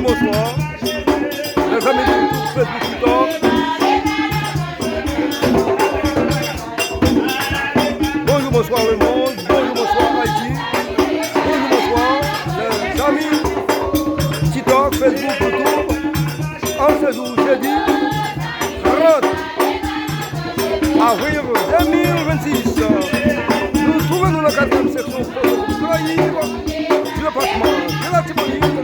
Bonsoir, les amis de Facebook TikTok. Bonjour, bonsoir le monde, bonjour, bonsoir Haïti. Bonjour, bonsoir les amis TikTok, Facebook, YouTube. En ce jour, jeudi 30 avril 2026. Nous nous trouvons dans la 4e section de la Livre du département de la Tibonite.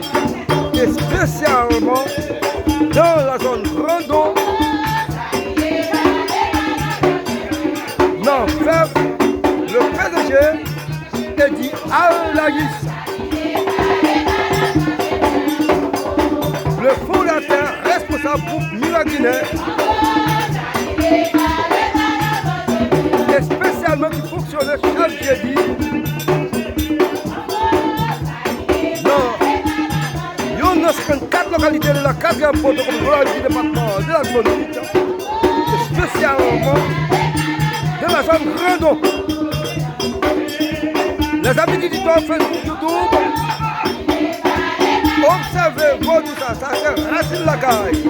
Et spécialement dans la zone Grandon, dans FEF, le PDG Eddy Al-Laïs, le fondateur responsable groupe Miraguinais, et spécialement qui fonctionnait chaque jeudi dans 54 localités de la 4e protocole du département de la Tibonite, et spécialement de la zone Grandon. Les amis du TikTok, Facebook, YouTube, observez vos tout ça, ça c'est Racine Lacaille.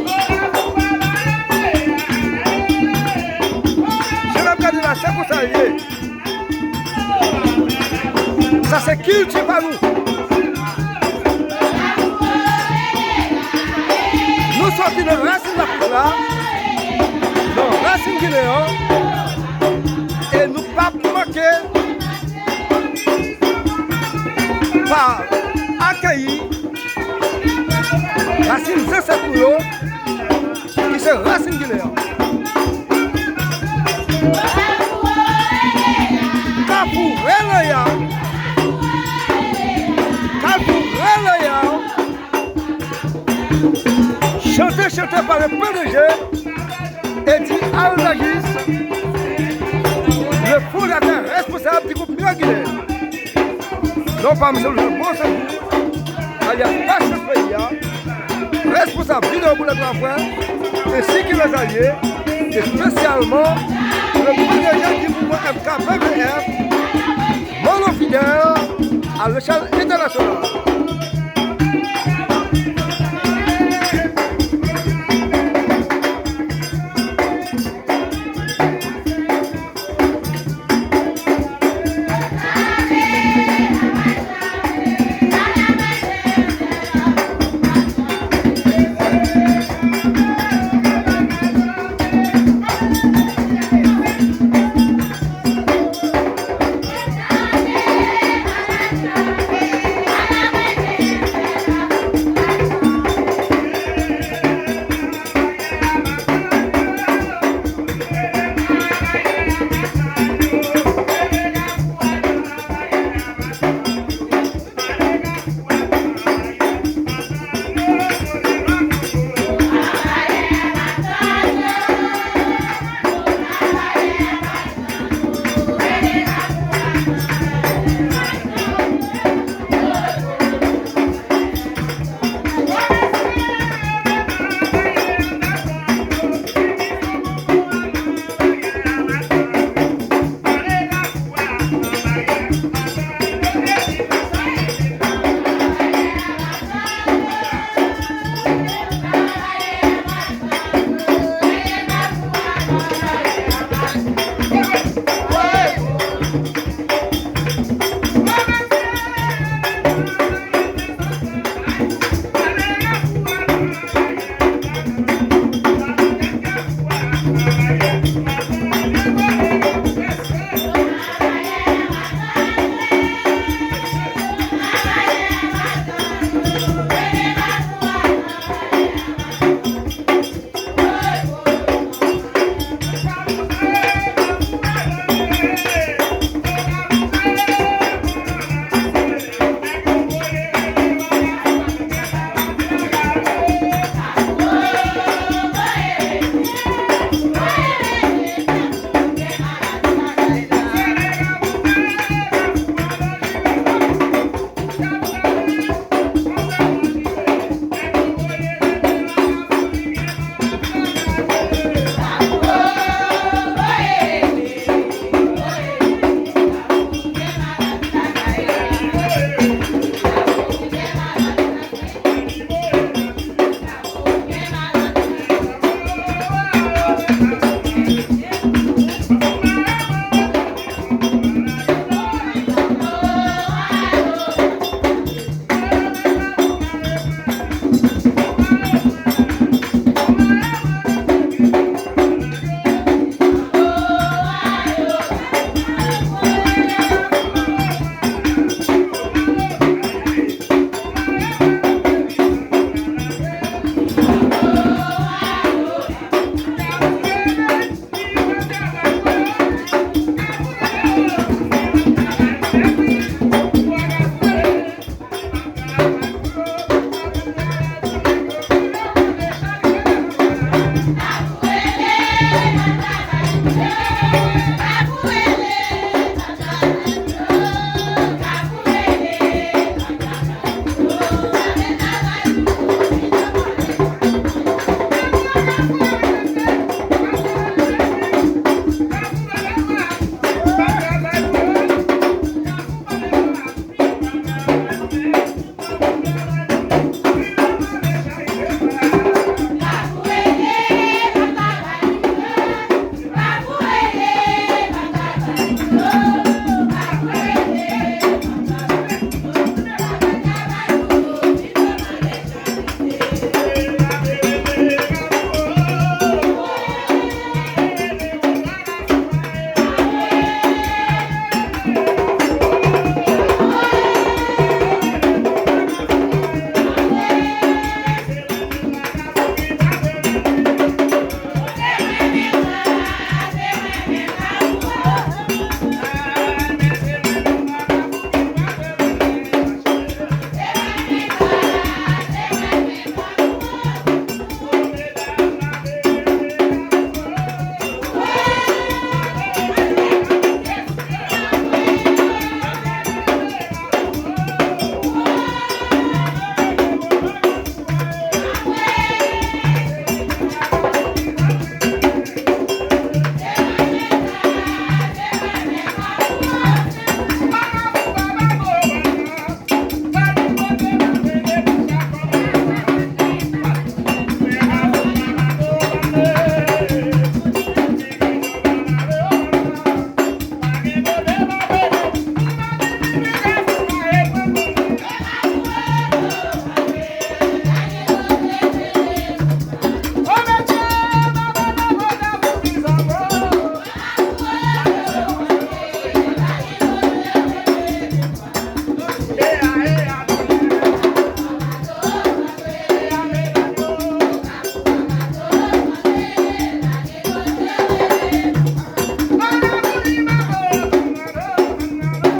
Je vais regarder la Seco-Salier. Ça c'est cultivé par nous. Nous sortons de Racine là, non, Racine Guinéen, et nous pas manquer par accueillir Racine Zesepoulo, qui c'est Racine Guinéen. Kapou Relaya, chanté par le PDG Eddy Al-Laïs, le fondateur responsable du groupe Miraguinais. Non pas M. le Bon alias Pache responsable du pour le grand frère, ainsi que les alliés, et spécialement le PDG du mouvement MK PVF, monofidèle à l'échelle internationale.